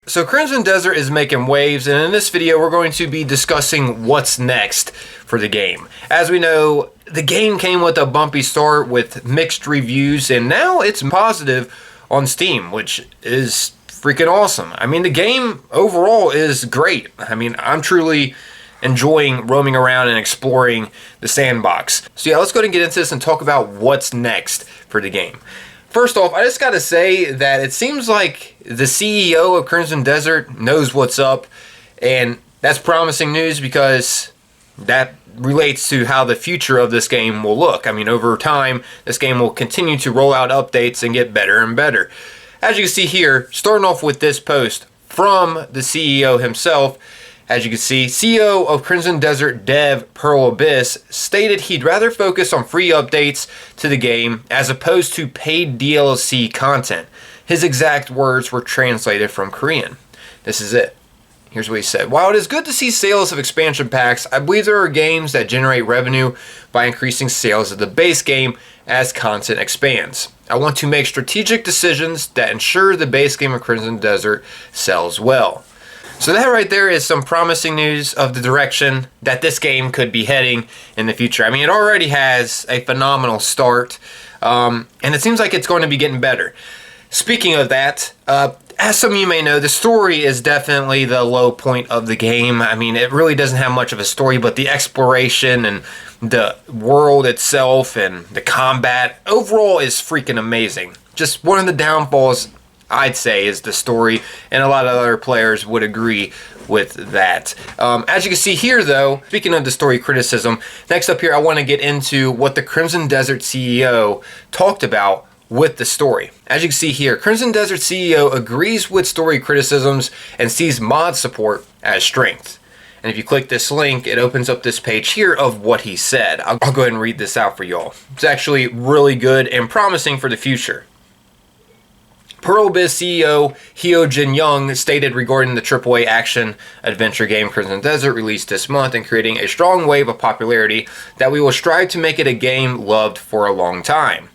So Crimson Desert is making waves, and in this video we're going to be discussing what's next for the game. As we know, the game came with a bumpy start with mixed reviews, and now it's positive on Steam, which is freaking awesome. I mean, the game overall is great. I mean, I'm truly enjoying roaming around and exploring the sandbox. So yeah, let's go ahead and get into this and talk about what's next for the game. First off, I just gotta say that it seems like the CEO of Crimson Desert knows what's up, and that's promising news because that relates to how the future of this game will look. I mean, over time, this game will continue to roll out updates and get better and better. As you can see here, starting off with this post from the CEO himself, as you can see, CEO of Crimson Desert dev Pearl Abyss stated he'd rather focus on free updates to the game as opposed to paid DLC content. His exact words were translated from Korean. This is it. Here's what he said. While it is good to see sales of expansion packs, I believe there are games that generate revenue by increasing sales of the base game as content expands. I want to make strategic decisions that ensure the base game of Crimson Desert sells well. So that right there is some promising news of the direction that this game could be heading in the future. I mean, it already has a phenomenal start, and it seems like it's going to be getting better. Speaking of that, as some of you may know, the story is definitely the low point of the game. I mean, it really doesn't have much of a story, but the exploration and the world itself and the combat overall is freaking amazing. Just one of the downfalls, I'd say, is the story, and a lot of other players would agree with that. As you can see here, though, speaking of the story criticism, next up here I want to get into what the Crimson Desert CEO talked about with the story. As you can see here, Crimson Desert CEO agrees with story criticisms and sees mod support as strength. And if you click this link, it opens up this page here of what he said. I'll go ahead and read this out for y'all. It's actually really good and promising for the future. Pearl Abyss CEO Hyo Jin Young stated regarding the AAA action adventure game Crimson Desert released this month and creating a strong wave of popularity that we will strive to make it a game loved for a long time.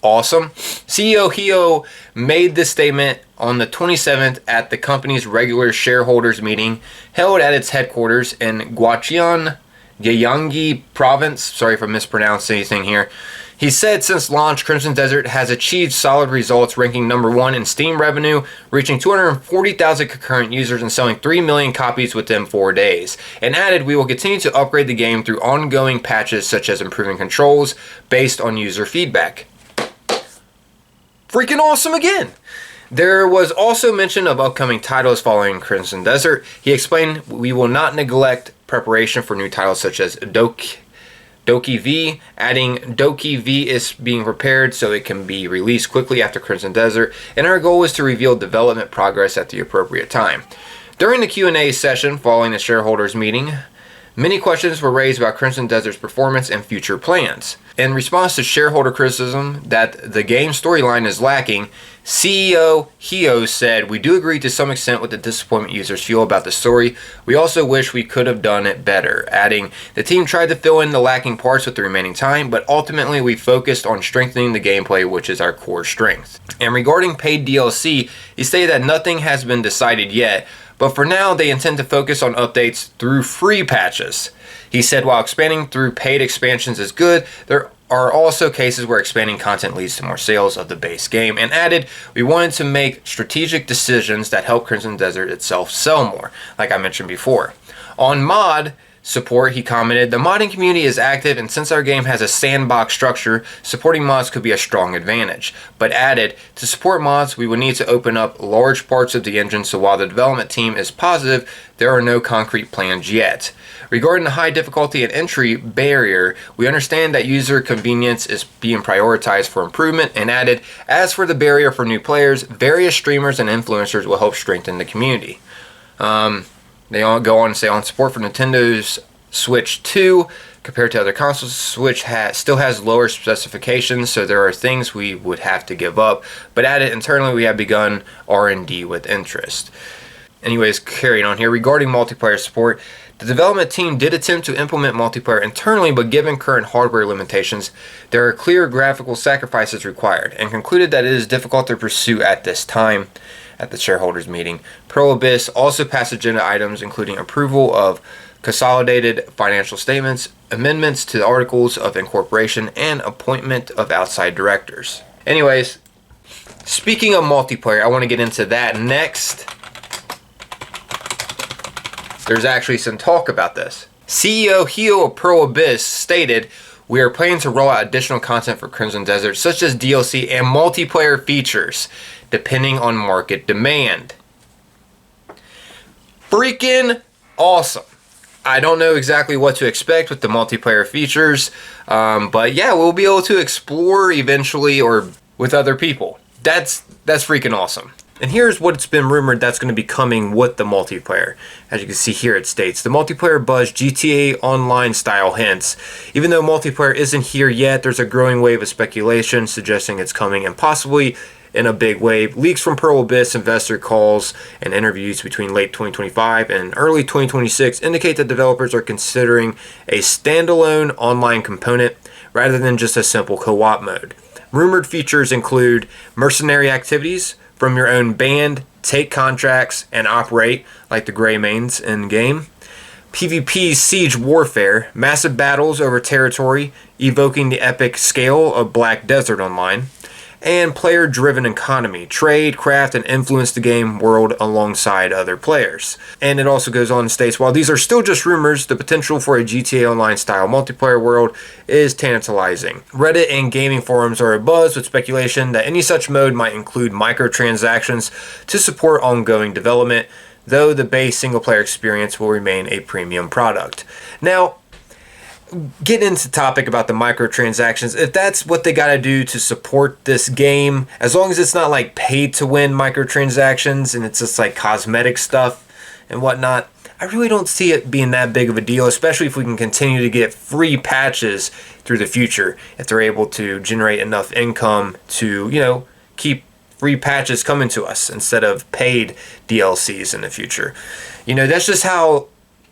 Awesome. CEO Hyo made this statement on the 27th at the company's regular shareholders meeting held at its headquarters in Gwacheon, Gyeonggi Province. Sorry if I mispronounced anything here. He said since launch, Crimson Desert has achieved solid results, ranking #1 in Steam revenue, reaching 240,000 concurrent users and selling 3 million copies within 4 days. And added, we will continue to upgrade the game through ongoing patches such as improving controls based on user feedback. Freaking awesome again! There was also mention of upcoming titles following Crimson Desert. He explained, we will not neglect preparation for new titles such as Doki V, adding Doki V is being prepared so it can be released quickly after Crimson Desert, and our goal is to reveal development progress at the appropriate time. During the Q&A session following the shareholders meeting, many questions were raised about Crimson Desert's performance and future plans. In response to shareholder criticism that the game storyline is lacking, CEO Hyo said, we do agree to some extent with the disappointment users feel about the story. We also wish we could have done it better, adding, the team tried to fill in the lacking parts with the remaining time, but ultimately we focused on strengthening the gameplay, which is our core strength. And regarding paid DLC, he stated that nothing has been decided yet, but for now they intend to focus on updates through free patches. He said while expanding through paid expansions is good, there are also cases where expanding content leads to more sales of the base game, and added, we wanted to make strategic decisions that help Crimson Desert itself sell more, like I mentioned before. On mod support, he commented, the modding community is active, and since our game has a sandbox structure, supporting mods could be a strong advantage. But added, to support mods, we would need to open up large parts of the engine, so while the development team is positive, there are no concrete plans yet. Regarding the high difficulty and entry barrier, we understand that user convenience is being prioritized for improvement, and added, as for the barrier for new players, various streamers and influencers will help strengthen the community. They all go on to say on support for Nintendo's Switch 2 compared to other consoles, Switch still has lower specifications, so there are things we would have to give up. But added, internally we have begun R&D with interest. Anyways, carrying on here, regarding multiplayer support, the development team did attempt to implement multiplayer internally, but given current hardware limitations, there are clear graphical sacrifices required, and concluded that it is difficult to pursue at this time. at the shareholders meeting. Pro Abyss also passed agenda items including approval of consolidated financial statements, amendments to the articles of incorporation, and appointment of outside directors. Anyways, speaking of multiplayer, I want to get into that next. There's actually some talk about this. CEO Hio of Pro Abyss stated, "We are planning to roll out additional content for Crimson Desert, such as DLC and multiplayer features, depending on market demand." Freaking awesome. I don't know exactly what to expect with the multiplayer features, but yeah, we'll be able to explore eventually or with other people. That's freaking awesome. And here's what's been rumored that's going to be coming with the multiplayer. As you can see here, it states, the multiplayer buzz GTA Online style hints. Even though multiplayer isn't here yet, there's a growing wave of speculation suggesting it's coming, and possibly in a big wave. Leaks from Pro Abyss, investor calls, and interviews between late 2025 and early 2026 indicate that developers are considering a standalone online component rather than just a simple co-op mode. Rumored features include mercenary activities from your own band, take contracts, and operate, like the Greymanes in-game. PvP siege warfare, massive battles over territory, evoking the epic scale of Black Desert Online. And player-driven economy, trade, craft, and influence the game world alongside other players. And it also goes on and states, while these are still just rumors, the potential for a GTA Online style multiplayer world is tantalizing. Reddit and gaming forums are abuzz with speculation that any such mode might include microtransactions to support ongoing development, though the base single-player experience will remain a premium product. Now, get into topic about the microtransactions. If that's what they got to do to support this game, as long as it's not like paid to win microtransactions and it's just like cosmetic stuff and whatnot, I really don't see it being that big of a deal, especially if we can continue to get free patches through the future, if they're able to generate enough income to, you know, keep free patches coming to us instead of paid DLCs in the future. You know, that's just how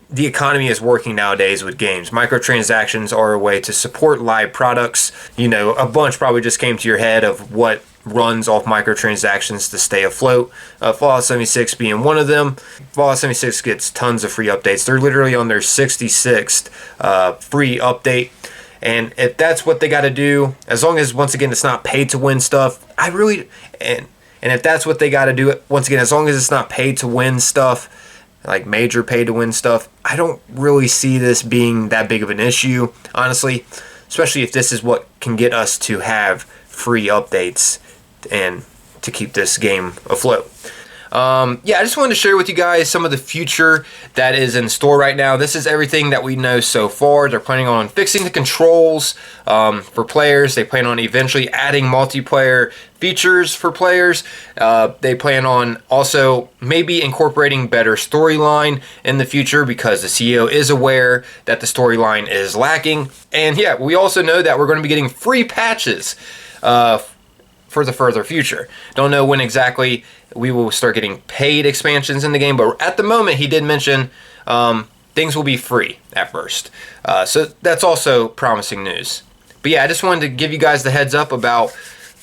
the economy is working nowadays with games. Microtransactions are a way to support live products. You know, a bunch probably just came to your head of what runs off microtransactions to stay afloat. Fallout 76 being one of them. Fallout 76 gets tons of free updates. They're literally on their 66th free update. And if that's what they got to do, as long as, once again, it's not paid to win stuff, and if that's what they got to do, once again, as long as it's not paid to win stuff, like major pay to win stuff, I don't really see this being that big of an issue, honestly, especially if this is what can get us to have free updates and to keep this game afloat. Yeah, I just wanted to share with you guys some of the future that is in store right now. This is everything that we know so far. They're planning on fixing the controls for players. They plan on eventually adding multiplayer features for players. They plan on also maybe incorporating better storyline in the future because the CEO is aware that the storyline is lacking. And yeah, we also know that we're going to be getting free patches for the further future. Don't know when exactly we will start getting paid expansions in the game, but at the moment he did mention things will be free at first. So that's also promising news. But yeah, I just wanted to give you guys the heads up about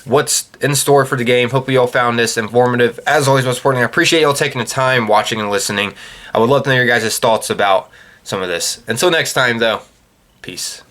what's in store for the game. Hope you all found this informative. As always, most importantly, I appreciate y'all taking the time watching and listening. I would love to know your guys' thoughts about some of this. Until next time, though, peace.